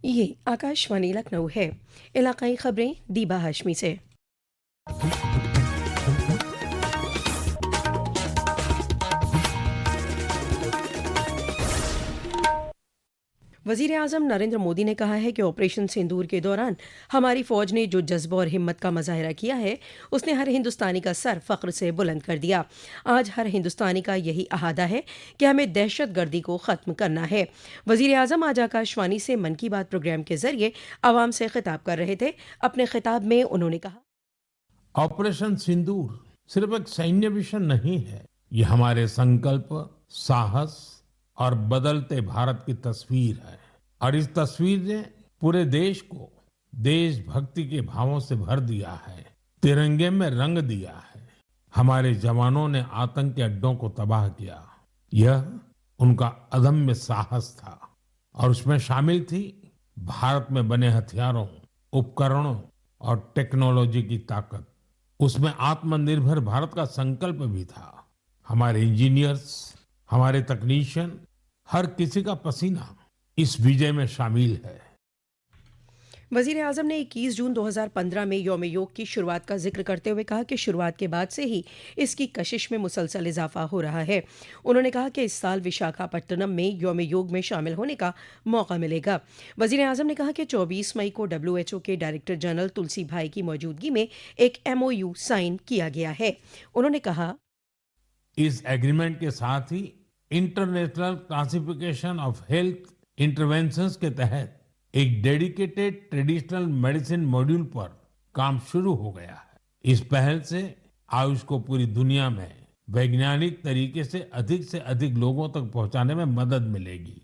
ये आकाशवाणी लखनऊ है। इलाकाई खबरें दीबा हाशमी से। वज़ीर आज़म नरेंद्र मोदी ने कहा है कि ऑपरेशन सिंदूर के दौरान हमारी फ़ौज ने जो जज्बा और हिम्मत का मुज़ाहिरा किया है उसने हर हिंदुस्तानी का सर फ़ख्र से बुलंद कर दिया। आज हर हिंदुस्तानी का यही अहादा है कि हमें दहशत गर्दी को ख़त्म करना है। वज़ीर आज़म आज आकाशवाणी से मन की बात प्रोग्राम के ज़रिए आवाम से खिताब कर रहे थे। अपने खिताब में उन्होंने कहा, ऑपरेशन सिंदूर सिर्फ एक सैन्य मिशन नहीं है, ये हमारे संकल्प, साहस और बदलते भारत की तस्वीर है। और इस तस्वीर ने पूरे देश को देशभक्ति के भावों से भर दिया है, तिरंगे में रंग दिया है। हमारे जवानों ने आतंक के अड्डों को तबाह किया, यह उनका अदम्य साहस था। और उसमें शामिल थी भारत में बने हथियारों, उपकरणों और टेक्नोलॉजी की ताकत। उसमें आत्मनिर्भर भारत का संकल्प भी था। हमारे इंजीनियर्स, हमारे तकनीशियन, हर किसी का पसीना इस विजय में शामिल है। वज़ीर आज़म ने 21 जून 2015 में यौम योग की शुरुआत का जिक्र करते हुए कहा कि शुरुआत के बाद से ही इसकी कशिश में मुसलसल इजाफा हो रहा है। उन्होंने कहा कि इस साल विशाखापट्टनम में यौम योग में शामिल होने का मौका मिलेगा। वज़ीर आज़म ने कहा कि 24 मई को WHO के डायरेक्टर जनरल तुलसी भाई की मौजूदगी में एक MOU साइन किया गया है। उन्होंने कहा, इस एग्रीमेंट के साथ ही international classification of health interventions के तहत एक डेडिकेटेड ट्रेडिशनल मेडिसिन मॉड्यूल पर काम शुरू हो गया है। इस पहल से आयुष को पूरी दुनिया में वैज्ञानिक तरीके से अधिक लोगों तक पहुंचाने में मदद मिलेगी।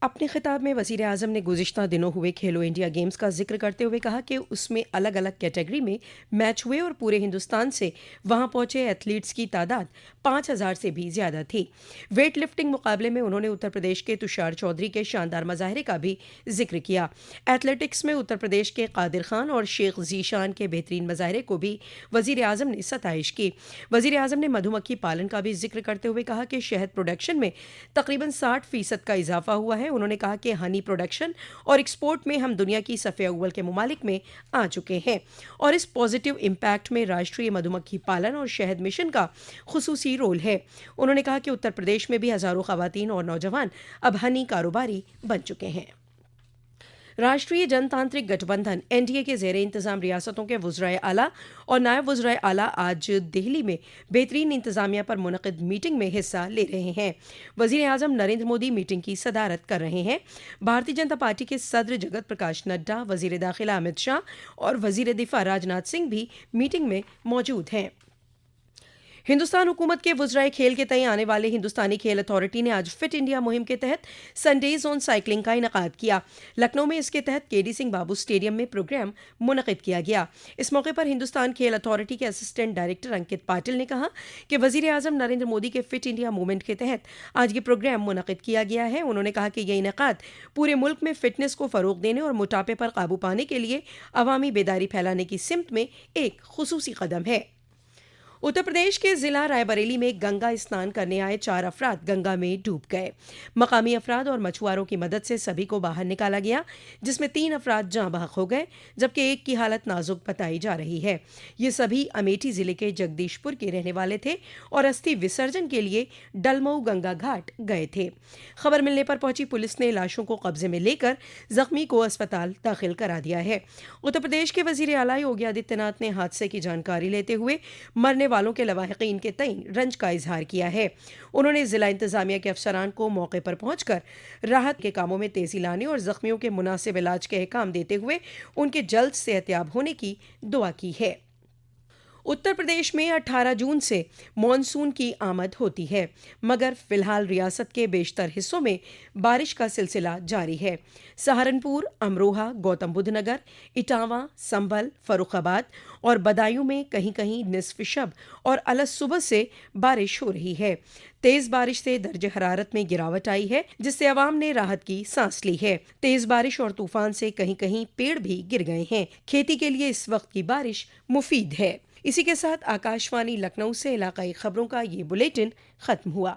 अपने खिताब में वज़ीर आज़म ने गुज़िश्ता दिनों हुए खेलो इंडिया गेम्स का जिक्र करते हुए कहा कि उसमें अलग अलग कैटेगरी में मैच हुए और पूरे हिंदुस्तान से वहां पहुंचे एथलीट्स की तादाद 5,000 से भी ज़्यादा थी। वेट लिफ्टिंग मुकाबले में उन्होंने उत्तर प्रदेश के तुषार चौधरी के शानदार मुजाहरे का भी जिक्र किया। एथलेटिक्स में उत्तर प्रदेश के कादिर खान और शेख जीशान के बेहतरीन मुजाहरे को भी वज़ीर आज़म ने सताइश की। वज़ीर आज़म ने मधुमक्खी पालन का भी जिक्र करते हुए कहा कि शहद प्रोडक्शन में तकरीबन 60% का इजाफा हुआ है। उन्होंने कहा कि हनी प्रोडक्शन और एक्सपोर्ट में हम दुनिया की सफ़े अव्वल के मुमालिक में आ चुके हैं और इस पॉजिटिव इम्पैक्ट में राष्ट्रीय मधुमक्खी पालन और शहद मिशन का खुसूसी रोल है। उन्होंने कहा कि उत्तर प्रदेश में भी हज़ारों ख़वातीन और नौजवान अब हनी कारोबारी बन चुके हैं। राष्ट्रीय जनतांत्रिक गठबंधन NDA के ज़ेरे इंतज़ाम रियासतों के वज़राए आला और नायब वज़राए आला आज दिल्ली में बेहतरीन इंतज़ामिया पर मुनक़िद मीटिंग में हिस्सा ले रहे हैं। वज़ीर आज़म नरेंद्र मोदी मीटिंग की सदारत कर रहे हैं। भारतीय जनता पार्टी के सदर जगत प्रकाश नड्डा, वज़ीर दाखिला अमित शाह और वज़ीर दिफा राजनाथ सिंह भी मीटिंग में मौजूद हैं। हिंदुस्तान हुकूमत के वज़राए खेल के तय आने वाले हिंदुस्तानी खेल अथॉरिटी ने आज फिट इंडिया मुहिम के तहत संडेज ऑन साइकिलिंग का इनेकाद किया। लखनऊ में इसके तहत KD सिंह बाबू स्टेडियम में प्रोग्राम मुनक़िद किया गया। इस मौके पर हिंदुस्तान खेल अथॉरिटी के असिस्टेंट डायरेक्टर अंकित पाटिल ने कहा कि वज़ीर आज़म नरेंद्र मोदी के फिट इंडिया मूवमेंट के तहत आज ये प्रोग्राम मुनक़िद किया गया है। उन्होंने कहा कि यह इनेकाद पूरे मुल्क में फिटनेस को फ़रोग़ देने और मोटापे पर काबू पाने के लिए अवामी बेदारी फैलाने की सिमत में एक खुसूसी कदम है। उत्तर प्रदेश के जिला रायबरेली में गंगा स्नान करने आए 4 अफराद गंगा में डूब गए। मकामी अफराद और मछुआरों की मदद से सभी को बाहर निकाला गया, जिसमें 3 अफराद जाँ बहक हो गए जबकि एक की हालत नाजुक बताई जा रही है। ये सभी अमेठी जिले के जगदीशपुर के रहने वाले थे और अस्थि विसर्जन के लिए डलमऊ गंगा घाट गए थे। खबर मिलने पर पहुंची पुलिस ने लाशों को कब्जे में लेकर जख्मी को अस्पताल दाखिल करा दिया है। उत्तर प्रदेश के वज़ीर आला योगी आदित्यनाथ ने हादसे की जानकारी लेते हुए मरने वालों के लवाहिकीन के तई रंज का इजहार किया है। उन्होंने जिला इंतजामिया के अफसरान को मौके पर पहुंचकर राहत के कामों में तेजी लाने और जख्मियों के मुनासिब इलाज के अहकाम देते हुए उनके जल्द सेहतयाब होने की दुआ की है। उत्तर प्रदेश में 18 जून से मॉनसून की आमद होती है, मगर फिलहाल रियासत के बेशतर हिस्सों में बारिश का सिलसिला जारी है। सहारनपुर, अमरोहा, गौतम बुद्ध नगर, इटावा, संभल, फर्रुखाबाद और बदायूं में कहीं कहीं निस्फ शब और अलस सुबह से बारिश हो रही है। तेज बारिश से दर्जे हरारत में गिरावट आई है, जिससे अवाम ने राहत की सांस ली है। तेज बारिश और तूफान से कहीं कहीं पेड़ भी गिर गए हैं। खेती के लिए इस वक्त की बारिश मुफीद है। इसी के साथ आकाशवाणी लखनऊ से इलाकाई खबरों का ये बुलेटिन खत्म हुआ।